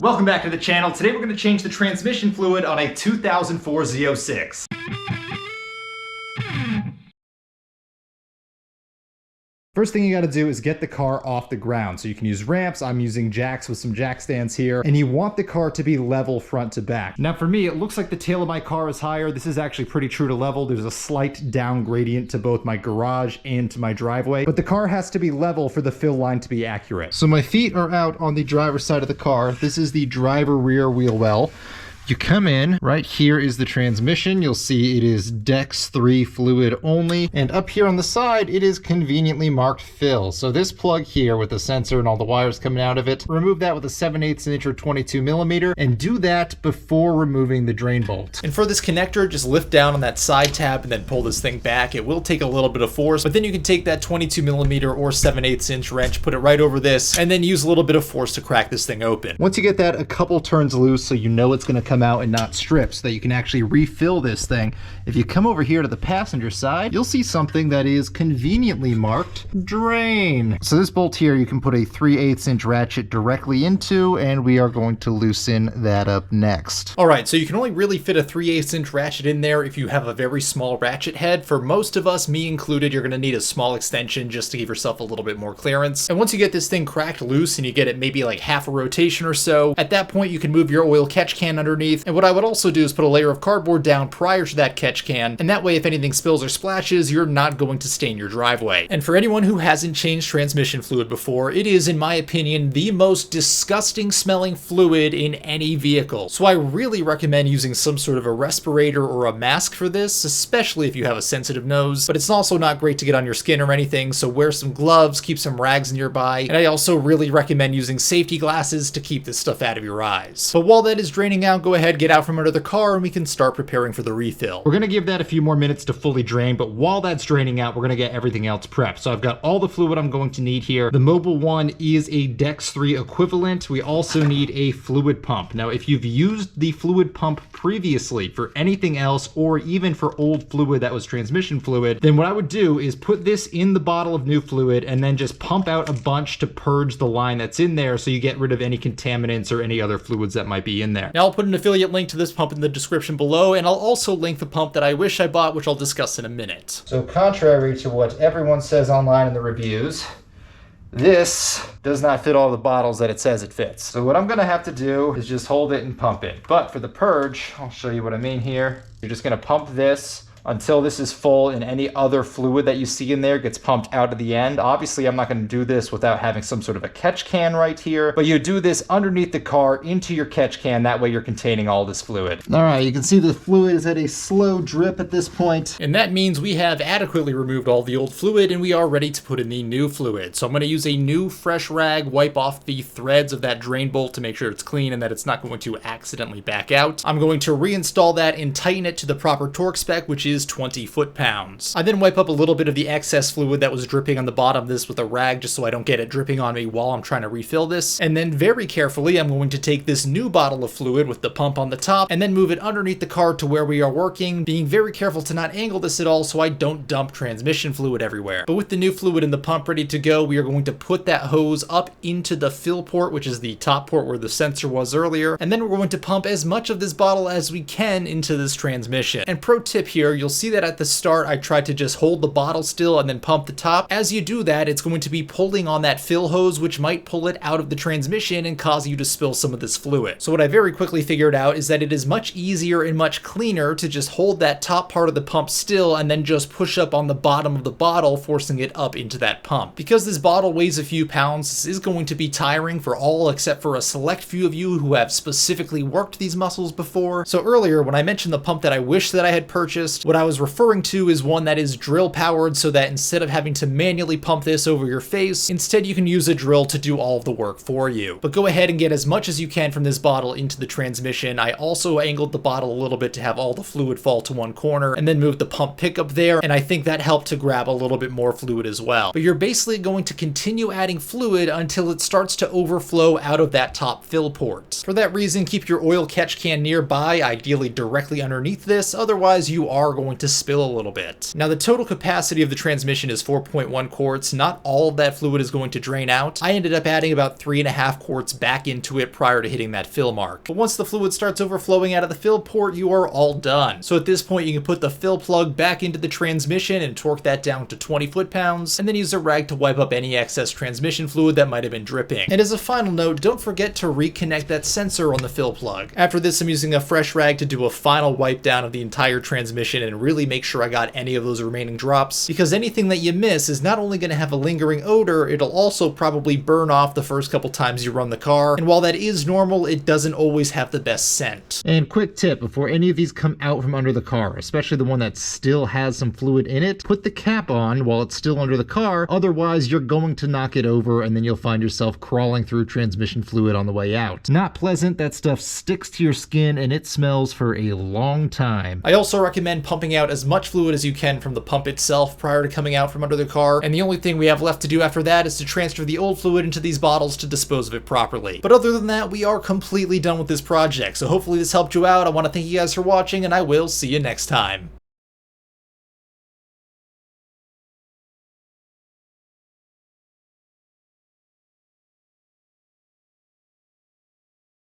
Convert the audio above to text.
Welcome back to the channel. Today we're going to change the transmission fluid on a 2004 Z06. First thing you got to do is get the car off the ground. So you can use ramps. I'm using jacks with some jack stands here. And you want the car to be level front to back. Now for me, it looks like the tail of my car is higher. This is actually pretty true to level. There's a slight down gradient to both my garage and to my driveway. But the car has to be level for the fill line to be accurate. So my feet are out on the driver's side of the car. This is the driver rear wheel well. You come in, right here is the transmission. You'll see it is Dex 3 fluid only. And up here on the side, it is conveniently marked fill. So this plug here with the sensor and all the wires coming out of it, remove that with a 7/8 inch or 22 millimeter, and do that before removing the drain bolt. And for this connector, just lift down on that side tab and then pull this thing back. It will take a little bit of force, but then you can take that 22 millimeter or 7/8 inch wrench, put it right over this, and then use a little bit of force to crack this thing open. Once you get that a couple turns loose, so you know it's gonna come out and not strip, so that you can actually refill this thing. If you come over here to the passenger side, you'll see something that is conveniently marked drain. So this bolt here, you can put a 3/8 inch ratchet directly into, and we are going to loosen that up next. All right, so you can only really fit a 3/8 inch ratchet in there if you have a very small ratchet head. For most of us, me included, you're gonna need a small extension just to give yourself a little bit more clearance. And once you get this thing cracked loose and you get it maybe like half a rotation or so, at that point you can move your oil catch can underneath. And what I would also do is put a layer of cardboard down prior to that catch can, and that way if anything spills or splashes, you're not going to stain your driveway. And for anyone who hasn't changed transmission fluid before, it is, in my opinion, the most disgusting smelling fluid in any vehicle. So I really recommend using some sort of a respirator or a mask for this, especially if you have a sensitive nose. But it's also not great to get on your skin or anything, so wear some gloves, keep some rags nearby, and I also really recommend using safety glasses to keep this stuff out of your eyes. But while that is draining out, go ahead, get out from under the car and we can start preparing for the refill. We're gonna give that a few more minutes to fully drain, but while that's draining out, we're gonna get everything else prepped. So I've got all the fluid I'm going to need here. The mobile one is a Dex 3 equivalent. We also need a fluid pump. Now, if you've used the fluid pump previously for anything else, or even for old fluid that was transmission fluid, then what I would do is put this in the bottle of new fluid and then just pump out a bunch to purge the line that's in there so you get rid of any contaminants or any other fluids that might be in there. Now I'll put an affiliate link to this pump in the description below, and I'll also link the pump that I wish I bought, which I'll discuss in a minute. So contrary to what everyone says online in the reviews, this does not fit all the bottles that it says it fits. So what I'm gonna have to do is just hold it and pump it. But for the purge, I'll show you what I mean here. You're just gonna pump this until this is full, and any other fluid that you see in there gets pumped out at the end. Obviously, I'm not going to do this without having some sort of a catch can right here, but you do this underneath the car into your catch can. That way you're containing all this fluid. All right, you can see the fluid is at a slow drip at this point. And that means we have adequately removed all the old fluid and we are ready to put in the new fluid. So I'm going to use a new fresh rag, wipe off the threads of that drain bolt to make sure it's clean and that it's not going to accidentally back out. I'm going to reinstall that and tighten it to the proper torque spec, which is 20 foot-pounds. I then wipe up a little bit of the excess fluid that was dripping on the bottom of this with a rag just so I don't get it dripping on me while I'm trying to refill this. And then very carefully, I'm going to take this new bottle of fluid with the pump on the top and then move it underneath the car to where we are working, being very careful to not angle this at all so I don't dump transmission fluid everywhere. But with the new fluid in the pump ready to go, we are going to put that hose up into the fill port, which is the top port where the sensor was earlier, and then we're going to pump as much of this bottle as we can into this transmission. And pro tip here, you'll see that at the start I tried to just hold the bottle still and then pump the top. As you do that, it's going to be pulling on that fill hose, which might pull it out of the transmission and cause you to spill some of this fluid. So what I very quickly figured out is that it is much easier and much cleaner to just hold that top part of the pump still and then just push up on the bottom of the bottle, forcing it up into that pump. Because this bottle weighs a few pounds, this is going to be tiring for all except for a select few of you who have specifically worked these muscles before. So earlier when I mentioned the pump that I wish that I had purchased, what I was referring to is one that is drill powered, so that instead of having to manually pump this over your face, instead you can use a drill to do all of the work for you. But go ahead and get as much as you can from this bottle into the transmission. I also angled the bottle a little bit to have all the fluid fall to one corner and then moved the pump pickup there, and I think that helped to grab a little bit more fluid as well. But you're basically going to continue adding fluid until it starts to overflow out of that top fill port. For that reason, keep your oil catch can nearby, ideally directly underneath this, otherwise you are going to spill a little bit. Now the total capacity of the transmission is 4.1 quarts. Not all of that fluid is going to drain out. I ended up adding about 3.5 quarts back into it prior to hitting that fill mark. But once the fluid starts overflowing out of the fill port, you are all done. So at this point you can put the fill plug back into the transmission and torque that down to 20 foot-pounds, and then use a rag to wipe up any excess transmission fluid that might have been dripping. And as a final note, don't forget to reconnect that sensor on the fill plug. After this, I'm using a fresh rag to do a final wipe down of the entire transmission and really make sure I got any of those remaining drops, because anything that you miss is not only going to have a lingering odor, it'll also probably burn off the first couple times you run the car, and while that is normal, it doesn't always have the best scent. And quick tip, before any of these come out from under the car, especially the one that still has some fluid in it, put the cap on while it's still under the car, otherwise you're going to knock it over and then you'll find yourself crawling through transmission fluid on the way out. Not pleasant, that stuff sticks to your skin and it smells for a long time. I also recommend pumping out as much fluid as you can from the pump itself prior to coming out from under the car, and the only thing we have left to do after that is to transfer the old fluid into these bottles to dispose of it properly. But other than that, we are completely done with this project, so hopefully this helped you out. I want to thank you guys for watching, and I will see you next time.